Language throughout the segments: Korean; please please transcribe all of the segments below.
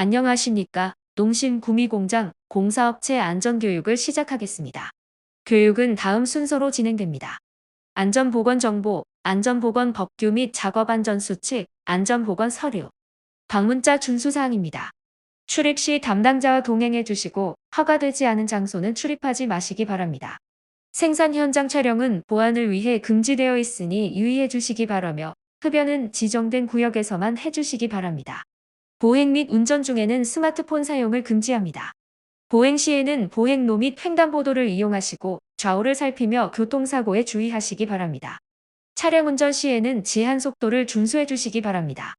안녕하십니까. 농심구미공장 공사업체 안전교육을 시작하겠습니다. 교육은 다음 순서로 진행됩니다. 안전보건정보, 안전보건법규 및 작업안전수칙, 안전보건 서류, 방문자 준수사항입니다. 출입 시 담당자와 동행해 주시고 허가되지 않은 장소는 출입하지 마시기 바랍니다. 생산 현장 촬영은 보안을 위해 금지되어 있으니 유의해 주시기 바라며 흡연은 지정된 구역에서만 해주시기 바랍니다. 보행 및 운전 중에는 스마트폰 사용을 금지합니다. 보행 시에는 보행로 및 횡단보도를 이용하시고 좌우를 살피며 교통사고에 주의하시기 바랍니다. 차량 운전 시에는 제한 속도를 준수해 주시기 바랍니다.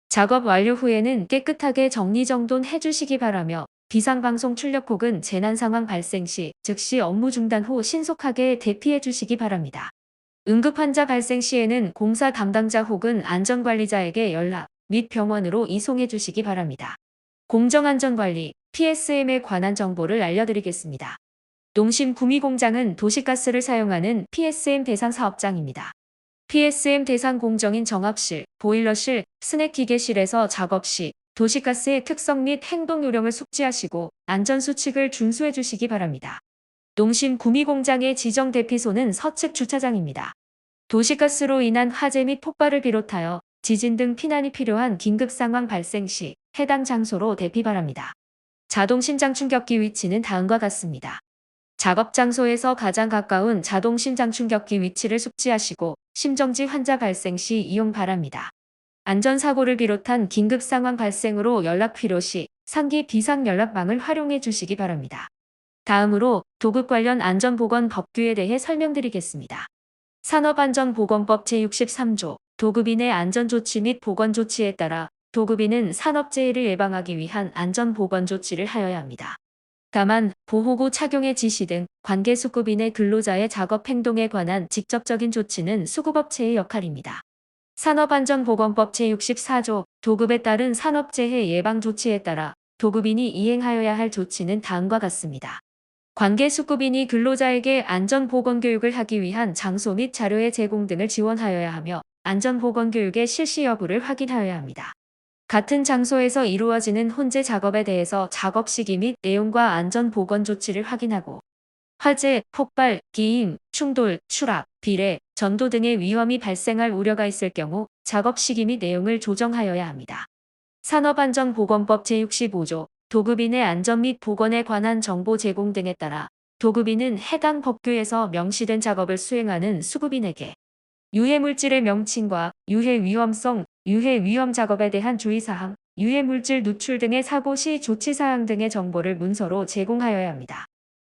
작업 완료 후에는 깨끗하게 정리정돈 해주시기 바라며 비상방송 출력 혹은 재난 상황 발생 시 즉시 업무 중단 후 신속하게 대피해 주시기 바랍니다. 응급환자 발생 시에는 공사 담당자 혹은 안전관리자에게 연락 및 병원으로 이송해 주시기 바랍니다. 공정안전관리, PSM에 관한 정보를 알려드리겠습니다. 농심구미공장은 도시가스를 사용하는 PSM 대상 사업장입니다. PSM 대상 공정인 정압실, 보일러실, 스낵기계실에서 작업 시 도시가스의 특성 및 행동 요령을 숙지하시고 안전수칙을 준수해 주시기 바랍니다. 농심구미공장의 지정 대피소는 서측 주차장입니다. 도시가스로 인한 화재 및 폭발을 비롯하여 지진 등 피난이 필요한 긴급 상황 발생 시 해당 장소로 대피 바랍니다. 자동 심장 충격기 위치는 다음과 같습니다. 작업 장소에서 가장 가까운 자동 심장 충격기 위치를 숙지하시고 심정지 환자 발생 시 이용 바랍니다. 안전사고를 비롯한 긴급 상황 발생으로 연락 필요 시 상기 비상 연락망을 활용해 주시기 바랍니다. 다음으로 도급 관련 안전보건 법규에 대해 설명드리겠습니다. 산업안전보건법 제63조 도급인의 안전조치 및 보건조치에 따라 도급인은 산업재해를 예방하기 위한 안전보건조치를 하여야 합니다. 다만 보호구 착용의 지시 등 관계수급인의 근로자의 작업행동에 관한 직접적인 조치는 수급업체의 역할입니다. 산업안전보건법 제64조 도급에 따른 산업재해 예방조치에 따라 도급인이 이행하여야 할 조치는 다음과 같습니다. 관계수급인이 근로자에게 안전보건교육을 하기 위한 장소 및 자료의 제공 등을 지원하여야 하며 안전보건교육의 실시 여부를 확인하여야 합니다. 같은 장소에서 이루어지는 혼재 작업에 대해서 작업 시기 및 내용과 안전보건 조치를 확인하고 화재, 폭발, 기임, 충돌, 추락, 비례, 전도 등의 위험이 발생할 우려가 있을 경우 작업 시기 및 내용을 조정하여야 합니다. 산업안전보건법 제65조 도급인의 안전 및 보건에 관한 정보 제공 등에 따라 도급인은 해당 법규에서 명시된 작업을 수행하는 수급인에게 유해물질의 명칭과 유해 위험성, 유해 위험 작업에 대한 주의사항, 유해물질 누출 등의 사고 시 조치사항 등의 정보를 문서로 제공하여야 합니다.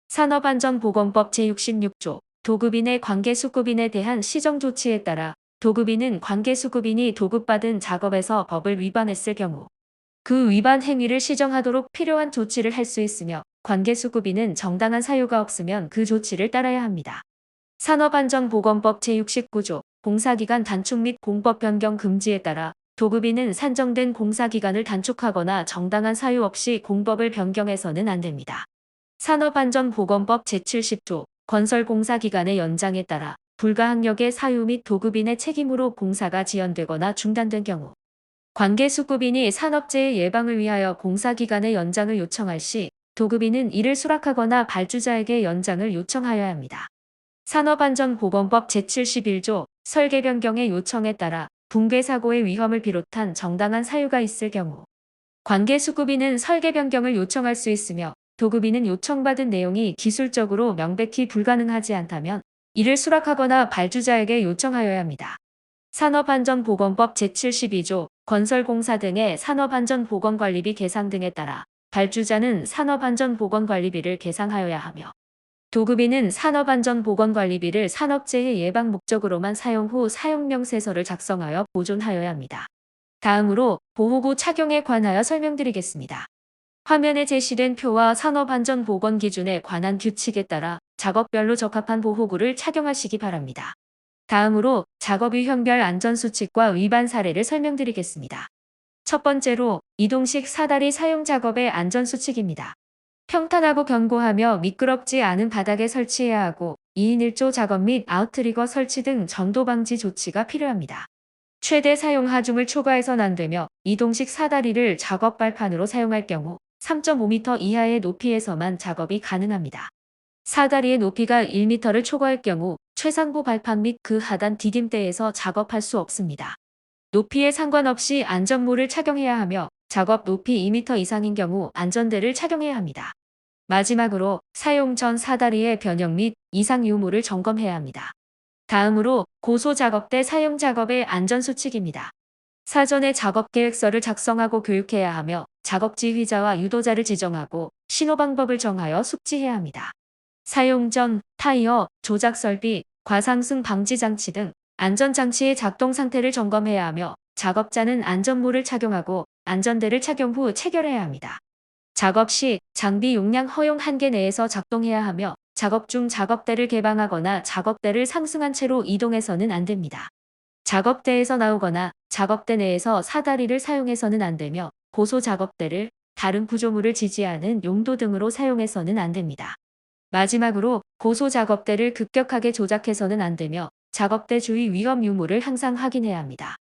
산업안전보건법 제66조 도급인의 관계수급인에 대한 시정조치에 따라 도급인은 관계수급인이 도급받은 작업에서 법을 위반했을 경우 그 위반 행위를 시정하도록 필요한 조치를 할 수 있으며 관계수급인은 정당한 사유가 없으면 그 조치를 따라야 합니다. 산업안전보건법 제69조 공사기간 단축 및 공법 변경 금지에 따라 도급인은 산정된 공사기간을 단축하거나 정당한 사유 없이 공법을 변경해서는 안 됩니다. 산업안전보건법 제70조 건설공사기간의 연장에 따라 불가항력의 사유 및 도급인의 책임으로 공사가 지연되거나 중단된 경우 관계수급인이 산업재해 예방을 위하여 공사기간의 연장을 요청할 시 도급인은 이를 수락하거나 발주자에게 연장을 요청하여야 합니다. 산업안전보건법 제71조 설계 변경의 요청에 따라 붕괴사고의 위험을 비롯한 정당한 사유가 있을 경우 관계수급인은 설계 변경을 요청할 수 있으며 도급인은 요청받은 내용이 기술적으로 명백히 불가능하지 않다면 이를 수락하거나 발주자에게 요청하여야 합니다. 산업안전보건법 제72조 건설공사 등의 산업안전보건관리비 계상 등에 따라 발주자는 산업안전보건관리비를 계상하여야 하며 도급인은 산업안전보건관리비를 산업재해 예방 목적으로만 사용 후 사용명세서를 작성하여 보존하여야 합니다. 다음으로 보호구 착용에 관하여 설명드리겠습니다. 화면에 제시된 표와 산업안전보건 기준에 관한 규칙에 따라 작업별로 적합한 보호구를 착용하시기 바랍니다. 다음으로 작업 유형별 안전수칙과 위반 사례를 설명드리겠습니다. 첫 번째로 이동식 사다리 사용 작업의 안전수칙입니다. 평탄하고 견고하며 미끄럽지 않은 바닥에 설치해야 하고 2인 1조 작업 및 아웃트리거 설치 등 전도 방지 조치가 필요합니다. 최대 사용 하중을 초과해선 안 되며 이동식 사다리를 작업 발판으로 사용할 경우 3.5m 이하의 높이에서만 작업이 가능합니다. 사다리의 높이가 1m를 초과할 경우 최상부 발판 및 그 하단 디딤대에서 작업할 수 없습니다. 높이에 상관없이 안전모를 착용해야 하며 작업 높이 2m 이상인 경우 안전대를 착용해야 합니다. 마지막으로 사용 전 사다리의 변형 및 이상 유무를 점검해야 합니다. 다음으로 고소 작업대 사용 작업의 안전수칙입니다. 사전에 작업 계획서를 작성하고 교육해야 하며 작업 지휘자와 유도자를 지정하고 신호 방법을 정하여 숙지해야 합니다. 사용 전 타이어, 조작 설비, 과상승 방지 장치 등 안전장치의 작동 상태를 점검해야 하며 작업자는 안전모를 착용하고 안전대를 착용 후 체결해야 합니다. 작업 시 장비 용량 허용 한계 내에서 작동해야 하며 작업 중 작업대를 개방하거나 작업대를 상승한 채로 이동해서는 안 됩니다. 작업대에서 나오거나 작업대 내에서 사다리를 사용해서는 안 되며 고소 작업대를 다른 구조물을 지지하는 용도 등으로 사용해서는 안 됩니다. 마지막으로 고소 작업대를 급격하게 조작해서는 안 되며 작업대 주위 위험 유무를 항상 확인해야 합니다.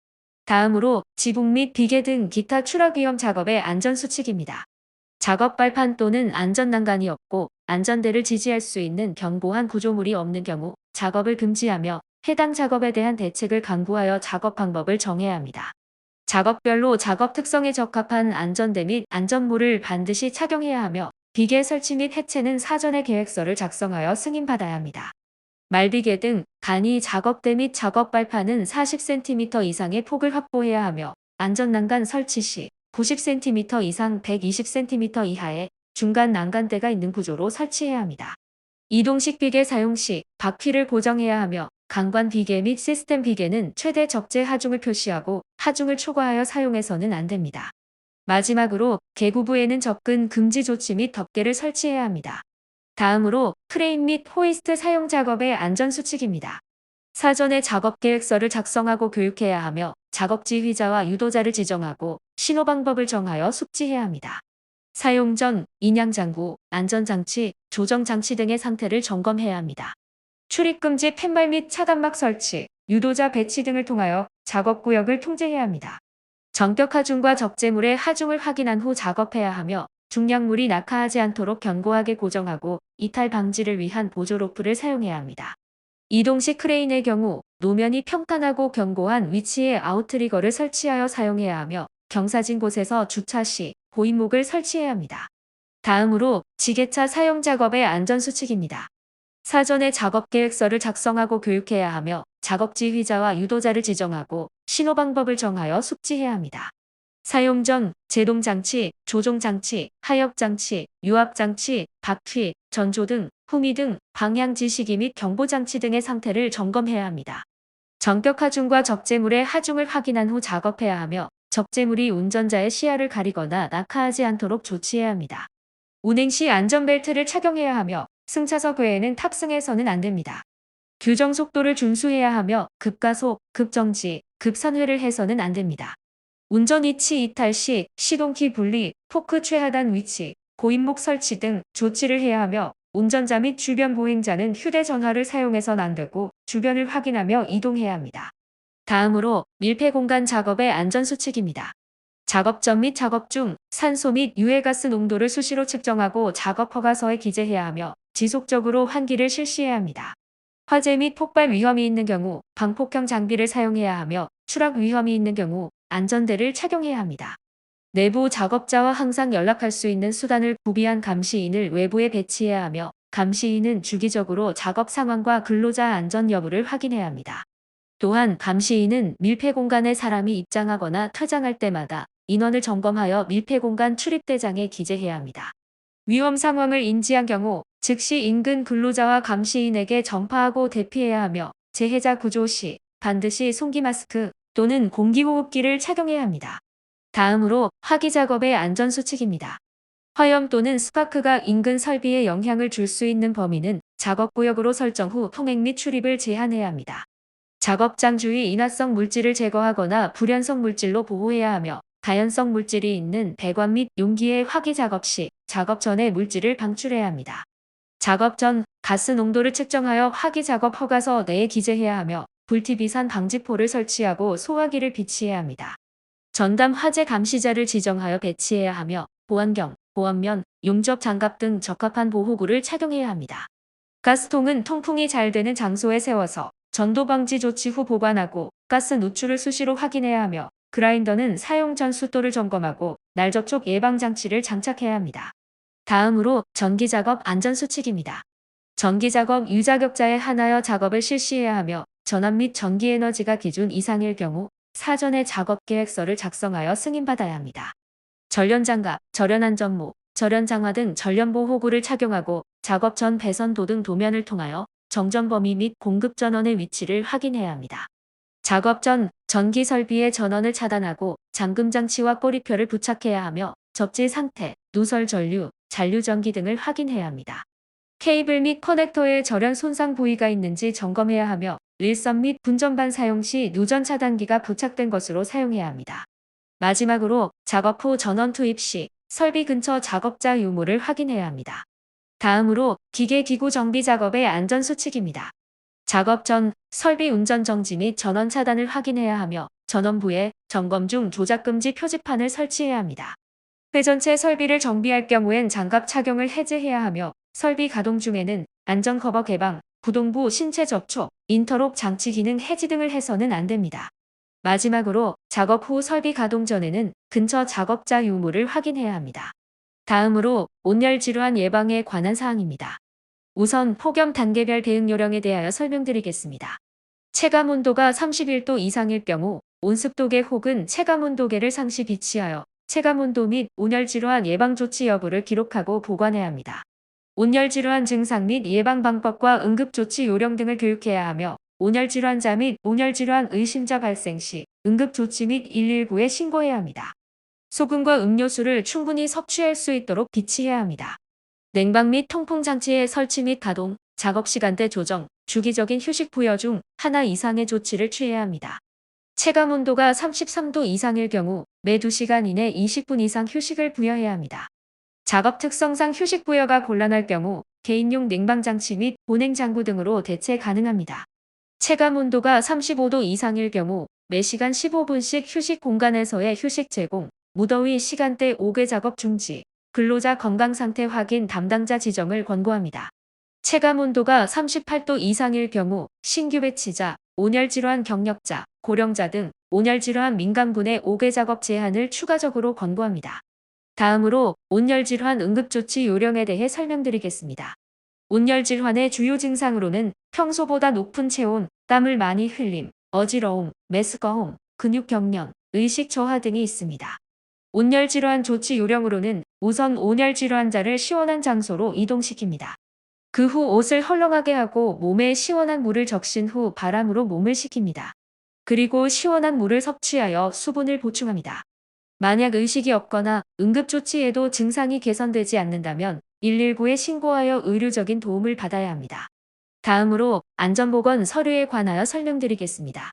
다음으로 지붕 및 비계 등 기타 추락 위험 작업의 안전수칙입니다. 작업 발판 또는 안전난간이 없고 안전대를 지지할 수 있는 견고한 구조물이 없는 경우 작업을 금지하며 해당 작업에 대한 대책을 강구하여 작업 방법을 정해야 합니다. 작업별로 작업 특성에 적합한 안전대 및 안전모를 반드시 착용해야 하며 비계 설치 및 해체는 사전에 계획서를 작성하여 승인받아야 합니다. 말비계 등 간이 작업대 및 작업 발판은 40cm 이상의 폭을 확보해야 하며 안전난간 설치 시 90cm 이상 120cm 이하의 중간 난간대가 있는 구조로 설치해야 합니다. 이동식 비계 사용 시 바퀴를 고정해야 하며 강관 비계 및 시스템 비계는 최대 적재 하중을 표시하고 하중을 초과하여 사용해서는 안 됩니다. 마지막으로 개구부에는 접근 금지 조치 및 덮개를 설치해야 합니다. 다음으로 크레인 및 호이스트 사용 작업의 안전수칙입니다. 사전에 작업 계획서를 작성하고 교육해야 하며 작업 지휘자와 유도자를 지정하고 신호 방법을 정하여 숙지해야 합니다. 사용 전 인양장구, 안전장치, 조정장치 등의 상태를 점검해야 합니다. 출입금지 팻말 및 차단막 설치, 유도자 배치 등을 통하여 작업구역을 통제해야 합니다. 정격 하중과 적재물의 하중을 확인한 후 작업해야 하며 중량물이 낙하하지 않도록 견고하게 고정하고 이탈 방지를 위한 보조 로프를 사용해야 합니다. 이동식 크레인의 경우 노면이 평탄하고 견고한 위치에 아웃트리거를 설치하여 사용해야 하며 경사진 곳에서 주차 시 보임목을 설치해야 합니다. 다음으로 지게차 사용 작업의 안전수칙입니다. 사전에 작업 계획서를 작성하고 교육해야 하며 작업 지휘자와 유도자를 지정하고 신호 방법을 정하여 숙지해야 합니다. 사용 전 제동장치, 조종장치, 하역장치, 유압장치, 바퀴, 전조 등 후미 등 방향 지시기 및 경보장치 등의 상태를 점검해야 합니다. 정격 하중과 적재물의 하중을 확인한 후 작업해야 하며 적재물이 운전자의 시야를 가리거나 낙하하지 않도록 조치해야 합니다. 운행 시 안전벨트를 착용해야 하며 승차석 외에는 탑승해서는 안 됩니다. 규정 속도를 준수해야 하며 급가속, 급정지, 급선회를 해서는 안 됩니다. 운전 위치 이탈 시 시동키 분리, 포크 최하단 위치, 고인목 설치 등 조치를 해야 하며 운전자 및 주변 보행자는 휴대전화를 사용해서는 안 되고 주변을 확인하며 이동해야 합니다. 다음으로 밀폐 공간 작업의 안전수칙입니다. 작업 전 및 작업 중 산소 및 유해가스 농도를 수시로 측정하고 작업 허가서에 기재해야 하며 지속적으로 환기를 실시해야 합니다. 화재 및 폭발 위험이 있는 경우 방폭형 장비를 사용해야 하며 추락 위험이 있는 경우 안전대를 착용해야 합니다. 내부 작업자와 항상 연락할 수 있는 수단을 구비한 감시인을 외부에 배치해야 하며 감시인은 주기적으로 작업 상황과 근로자 안전 여부를 확인해야 합니다. 또한 감시인은 밀폐 공간에 사람이 입장하거나 퇴장할 때마다 인원을 점검하여 밀폐 공간 출입대장에 기재해야 합니다. 위험 상황을 인지한 경우 즉시 인근 근로자와 감시인에게 전파하고 대피해야 하며 재해자 구조 시 반드시 송기 마스크 또는 공기호흡기를 착용해야 합니다. 다음으로 화기 작업의 안전수칙입니다. 화염 또는 스파크가 인근 설비에 영향을 줄 수 있는 범위는 작업구역으로 설정 후 통행 및 출입을 제한해야 합니다. 작업장 주위 인화성 물질을 제거하거나 불연성 물질로 보호해야 하며 다연성 물질이 있는 배관 및 용기의 화기 작업 시 작업 전에 물질을 방출해야 합니다. 작업 전 가스 농도를 측정하여 화기 작업 허가서 내에 기재해야 하며 불티비산 방지포를 설치하고 소화기를 비치해야 합니다. 전담 화재 감시자를 지정하여 배치해야 하며 보안경, 보안면, 용접 장갑 등 적합한 보호구를 착용해야 합니다. 가스통은 통풍이 잘 되는 장소에 세워서 전도 방지 조치 후 보관하고 가스 누출을 수시로 확인해야 하며 그라인더는 사용 전 숫도를 점검하고 날 접촉 예방 장치를 장착해야 합니다. 다음으로 전기작업 안전수칙입니다. 전기작업 유자격자에 한하여 작업을 실시해야 하며 전압 및 전기에너지가 기준 이상일 경우 사전에 작업계획서를 작성하여 승인받아야 합니다. 전련장갑, 전련안전모, 전련장화 등 전련보호구를 착용하고 작업 전 배선도 등 도면을 통하여 정전 범위 및 공급 전원의 위치를 확인해야 합니다. 작업 전 전기 설비의 전원을 차단하고 잠금 장치와 꼬리표를 부착해야 하며 접지 상태, 누설 전류, 잔류 전기 등을 확인해야 합니다. 케이블 및 커넥터에 절연 손상 부위가 있는지 점검해야 하며 릴선 및 분전반 사용 시 누전 차단기가 부착된 것으로 사용해야 합니다. 마지막으로 작업 후 전원 투입 시 설비 근처 작업자 유무를 확인해야 합니다. 다음으로 기계기구 정비 작업의 안전수칙입니다. 작업 전 설비 운전 정지 및 전원 차단을 확인해야 하며 전원부에 점검 중 조작 금지 표지판을 설치해야 합니다. 회전체 설비를 정비할 경우엔 장갑 착용을 해제해야 하며 설비 가동 중에는 안전 커버 개방, 구동부 신체 접촉, 인터록 장치 기능 해지 등을 해서는 안 됩니다. 마지막으로 작업 후 설비 가동 전에는 근처 작업자 유무를 확인해야 합니다. 다음으로 온열 질환 예방에 관한 사항입니다. 우선 폭염 단계별 대응 요령에 대하여 설명드리겠습니다. 체감 온도가 31도 이상일 경우 온습도계 혹은 체감 온도계를 상시 비치하여 체감 온도 및 온열 질환 예방 조치 여부를 기록하고 보관해야 합니다. 온열 질환 증상 및 예방 방법과 응급 조치 요령 등을 교육해야 하며 온열 질환자 및 온열 질환 의심자 발생 시 응급 조치 및 119에 신고해야 합니다. 소금과 음료수를 충분히 섭취할 수 있도록 비치해야 합니다. 냉방 및 통풍 장치의 설치 및 가동, 작업 시간대 조정, 주기적인 휴식 부여 중 하나 이상의 조치를 취해야 합니다. 체감 온도가 33도 이상일 경우 매 2시간 이내 20분 이상 휴식을 부여해야 합니다. 작업 특성상 휴식 부여가 곤란할 경우 개인용 냉방장치 및 보냉장구 등으로 대체 가능합니다. 체감 온도가 35도 이상일 경우 매 시간 15분씩 휴식 공간에서의 휴식 제공, 무더위 시간대 5개 작업 중지, 근로자 건강상태 확인 담당자 지정을 권고합니다. 체감 온도가 38도 이상일 경우 신규 배치자, 온열질환 경력자, 고령자 등 온열질환 민감군의 5개 작업 제한을 추가적으로 권고합니다. 다음으로 온열질환 응급조치 요령에 대해 설명드리겠습니다. 온열질환의 주요 증상으로는 평소보다 높은 체온, 땀을 많이 흘림, 어지러움, 메스꺼움, 근육 경련, 의식 저하 등이 있습니다. 온열질환 조치 요령으로는 우선 온열질환자를 시원한 장소로 이동시킵니다. 그 후 옷을 헐렁하게 하고 몸에 시원한 물을 적신 후 바람으로 몸을 식힙니다. 그리고 시원한 물을 섭취하여 수분을 보충합니다. 만약 의식이 없거나 응급조치에도 증상이 개선되지 않는다면 119에 신고하여 의료적인 도움을 받아야 합니다. 다음으로 안전보건 서류에 관하여 설명드리겠습니다.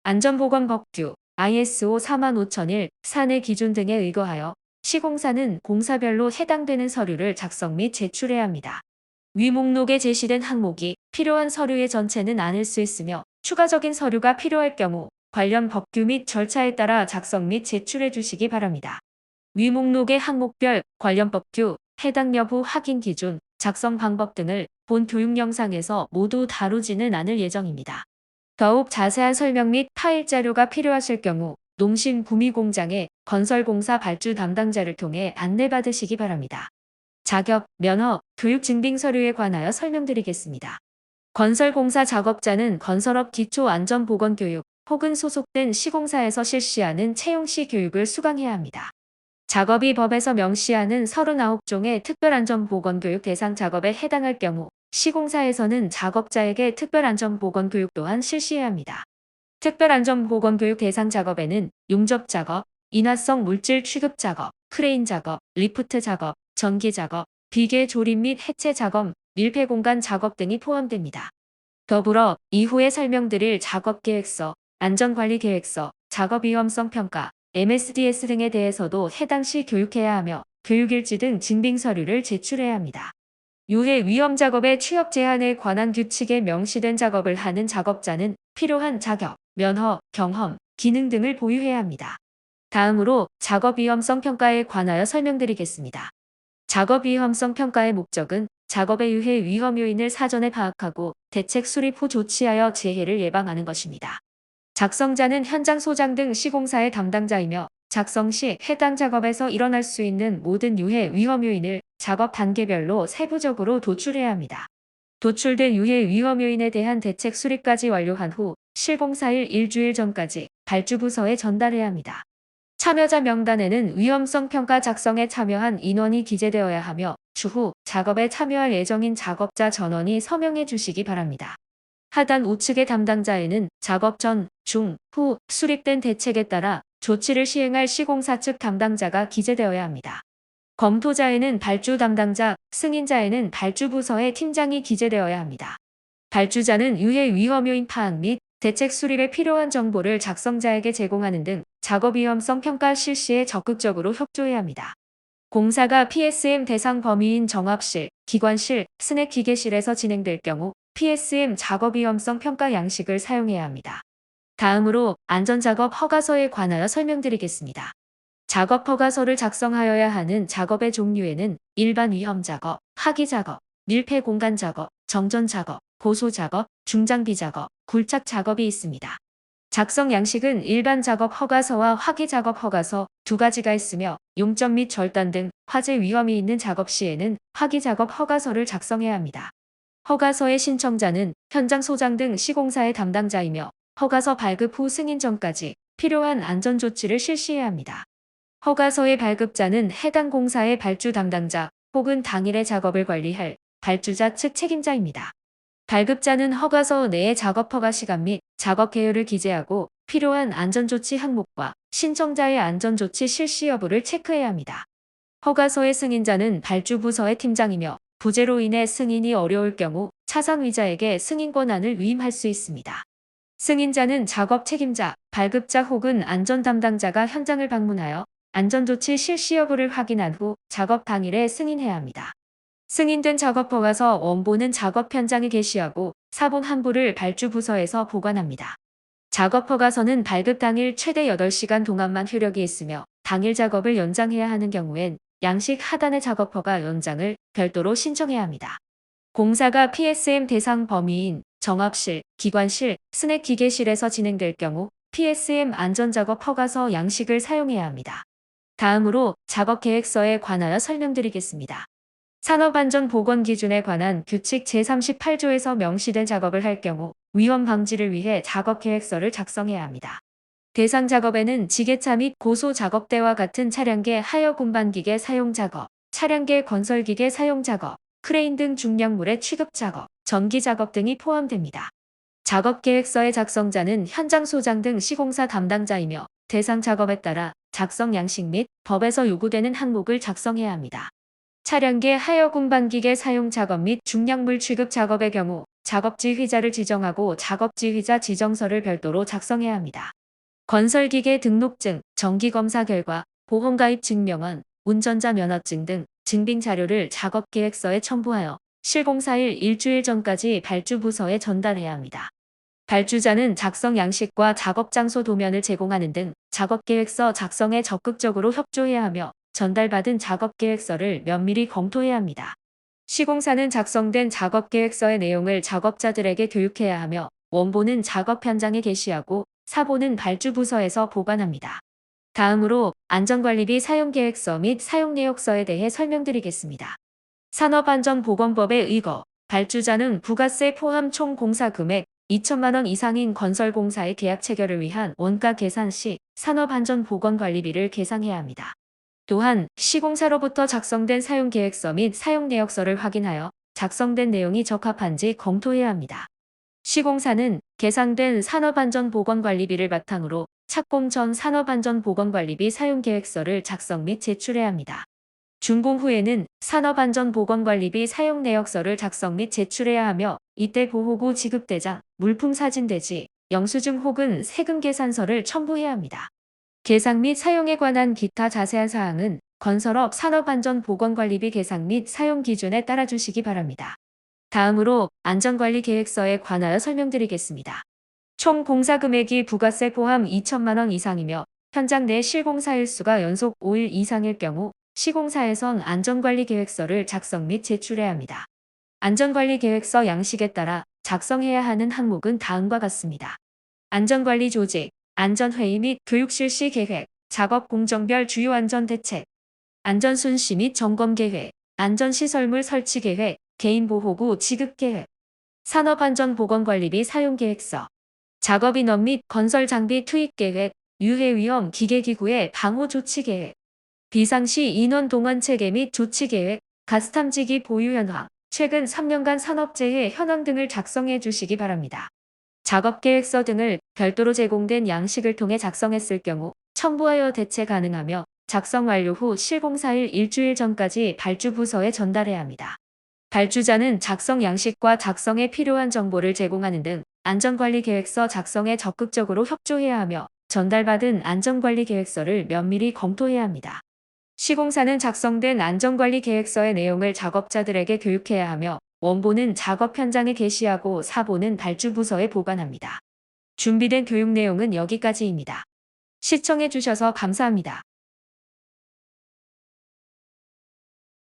안전보건 법규 ISO 45001 사내 기준 등에 의거하여 시공사는 공사별로 해당되는 서류를 작성 및 제출해야 합니다. 위 목록에 제시된 항목이 필요한 서류의 전체는 아닐 수 있으며 추가적인 서류가 필요할 경우 관련 법규 및 절차에 따라 작성 및 제출해 주시기 바랍니다. 위 목록의 항목별 관련 법규, 해당 여부 확인 기준, 작성 방법 등을 본 교육 영상에서 모두 다루지는 않을 예정입니다. 더욱 자세한 설명 및 파일 자료가 필요하실 경우 농심구미공장의 건설공사 발주 담당자를 통해 안내받으시기 바랍니다. 자격, 면허, 교육 증빙 서류에 관하여 설명드리겠습니다. 건설공사 작업자는 건설업 기초안전보건교육 혹은 소속된 시공사에서 실시하는 채용시 교육을 수강해야 합니다. 작업이 법에서 명시하는 39종의 특별안전보건교육 대상 작업에 해당할 경우 시공사에서는 작업자에게 특별안전보건교육 또한 실시해야 합니다. 특별안전보건교육 대상 작업에는 용접작업, 인화성 물질 취급작업, 크레인 작업, 리프트 작업, 전기 작업, 비계 조립 및 해체 작업, 밀폐 공간 작업 등이 포함됩니다. 더불어 이후에 설명드릴 작업계획서, 안전관리계획서, 작업위험성 평가, MSDS 등에 대해서도 해당 시 교육해야 하며 교육일지 등 증빙 서류를 제출해야 합니다. 유해 위험 작업의 취업 제한에 관한 규칙에 명시된 작업을 하는 작업자는 필요한 자격, 면허, 경험, 기능 등을 보유해야 합니다. 다음으로 작업 위험성 평가에 관하여 설명드리겠습니다. 작업 위험성 평가의 목적은 작업에 의해 위험 요인을 사전에 파악하고 대책 수립 후 조치하여 재해를 예방하는 것입니다. 작성자는 현장 소장 등 시공사의 담당자이며 작성 시 해당 작업에서 일어날 수 있는 모든 유해 위험 요인을 작업 단계별로 세부적으로 도출해야 합니다. 도출된 유해 위험 요인에 대한 대책 수립까지 완료한 후 실공사일 일주일 전까지 발주부서에 전달해야 합니다. 참여자 명단에는 위험성 평가 작성에 참여한 인원이 기재되어야 하며 추후 작업에 참여할 예정인 작업자 전원이 서명해 주시기 바랍니다. 하단 우측의 담당자에는 작업 전, 중, 후 수립된 대책에 따라 조치를 시행할 시공사 측 담당자가 기재되어야 합니다. 검토자에는 발주 담당자, 승인자에는 발주부서의 팀장이 기재되어야 합니다. 발주자는 유해 위험 요인 파악 및 대책 수립에 필요한 정보를 작성자에게 제공하는 등 작업 위험성 평가 실시에 적극적으로 협조해야 합니다. 공사가 PSM 대상 범위인 정합실, 기관실, 스낵 기계실에서 진행될 경우 PSM 작업 위험성 평가 양식을 사용해야 합니다. 다음으로 안전작업 허가서에 관하여 설명드리겠습니다. 작업 허가서를 작성하여야 하는 작업의 종류에는 일반 위험 작업, 하기 작업, 밀폐 공간 작업, 정전 작업, 고소 작업, 중장비 작업, 굴착 작업이 있습니다. 작성 양식은 일반 작업 허가서와 화기 작업 허가서 두 가지가 있으며 용접 및 절단 등 화재 위험이 있는 작업 시에는 화기 작업 허가서를 작성해야 합니다. 허가서의 신청자는 현장 소장 등 시공사의 담당자이며 허가서 발급 후 승인 전까지 필요한 안전조치를 실시해야 합니다. 허가서의 발급자는 해당 공사의 발주 담당자 혹은 당일의 작업을 관리할 발주자 측 책임자입니다. 발급자는 허가서 내의 작업 허가 시간 및 작업 계율을 기재하고 필요한 안전조치 항목과 신청자의 안전조치 실시 여부를 체크해야 합니다. 허가서의 승인자는 발주부서의 팀장이며 부재로 인해 승인이 어려울 경우 차상위자에게 승인 권한을 위임할 수 있습니다. 승인자는 작업 책임자, 발급자 혹은 안전 담당자가 현장을 방문하여 안전조치 실시 여부를 확인한 후 작업 당일에 승인해야 합니다. 승인된 작업 허가서 원본은 작업 현장에 게시하고 사본 한 부를 발주부서에서 보관합니다. 작업 허가서는 발급 당일 최대 8시간 동안만 효력이 있으며 당일 작업을 연장해야 하는 경우엔 양식 하단의 작업 허가 연장을 별도로 신청해야 합니다. 공사가 PSM 대상 범위인 정합실, 기관실, 스낵 기계실에서 진행될 경우 PSM 안전작업 허가서 양식을 사용해야 합니다. 다음으로 작업계획서에 관하여 설명드리겠습니다. 산업안전보건기준에 관한 규칙 제38조에서 명시된 작업을 할 경우 위험 방지를 위해 작업계획서를 작성해야 합니다. 대상 작업에는 지게차 및 고소 작업대와 같은 차량계 하여 운반기계 사용 작업, 차량계 건설기계 사용 작업, 크레인 등 중량물의 취급 작업, 전기 작업 등이 포함됩니다. 작업계획서의 작성자는 현장 소장 등 시공사 담당자이며 대상 작업에 따라 작성 양식 및 법에서 요구되는 항목을 작성해야 합니다. 차량계 하여 운반기계 사용 작업 및 중량물 취급 작업의 경우 작업지휘자를 지정하고 작업지휘자 지정서를 별도로 작성해야 합니다. 건설기계 등록증, 정기검사 결과, 보험가입 증명원, 운전자 면허증 등 증빙 자료를 작업계획서에 첨부하여 실공사일 일주일 전까지 발주부서에 전달해야 합니다. 발주자는 작성 양식과 작업장소 도면을 제공하는 등 작업계획서 작성에 적극적으로 협조해야 하며 전달받은 작업계획서를 면밀히 검토해야 합니다. 시공사는 작성된 작업계획서의 내용을 작업자들에게 교육해야 하며 원본은 작업 현장에 게시하고 사본은 발주부서에서 보관합니다. 다음으로 안전관리비 사용계획서 및 사용내역서에 대해 설명드리겠습니다. 산업안전보건법에 의거 발주자는 부가세 포함 총 공사금액 2천만 원 이상인 건설공사의 계약 체결을 위한 원가 계산 시 산업안전보건관리비를 계상해야 합니다. 또한 시공사로부터 작성된 사용계획서 및 사용내역서를 확인하여 작성된 내용이 적합한지 검토해야 합니다. 시공사는 계상된 산업안전보건관리비를 바탕으로 착공 전 산업안전보건관리비 사용계획서를 작성 및 제출해야 합니다. 준공 후에는 산업안전보건관리비 사용내역서를 작성 및 제출해야 하며 이때 보호구 지급대장, 물품사진대지, 영수증 혹은 세금계산서를 첨부해야 합니다. 계상 및 사용에 관한 기타 자세한 사항은 건설업 산업안전보건관리비 계상 및 사용 기준에 따라주시기 바랍니다. 다음으로 안전관리 계획서에 관하여 설명드리겠습니다. 총 공사 금액이 부가세 포함 2천만 원 이상이며 현장 내 실공사 일수가 연속 5일 이상일 경우 시공사에선 안전관리계획서를 작성 및 제출해야 합니다. 안전관리계획서 양식에 따라 작성해야 하는 항목은 다음과 같습니다. 안전관리 조직, 안전회의 및 교육 실시 계획, 작업 공정별 주요 안전대책, 안전순시 및 점검계획, 안전시설물 설치계획, 개인보호구 지급계획, 산업안전보건관리비 사용계획서, 작업인원 및 건설장비 투입계획, 유해위험 기계기구의 방호조치계획, 비상시 인원 동원체계 및 조치계획, 가스탐지기 보유 현황, 최근 3년간 산업재해 현황 등을 작성해 주시기 바랍니다. 작업계획서 등을 별도로 제공된 양식을 통해 작성했을 경우 첨부하여 대체 가능하며 작성 완료 후 실공사일 일주일 전까지 발주부서에 전달해야 합니다. 발주자는 작성 양식과 작성에 필요한 정보를 제공하는 등 안전관리계획서 작성에 적극적으로 협조해야 하며 전달받은 안전관리계획서를 면밀히 검토해야 합니다. 시공사는 작성된 안전관리계획서의 내용을 작업자들에게 교육해야 하며 원본은 작업 현장에 게시하고 사본은 발주부서에 보관합니다. 준비된 교육 내용은 여기까지입니다. 시청해 주셔서 감사합니다.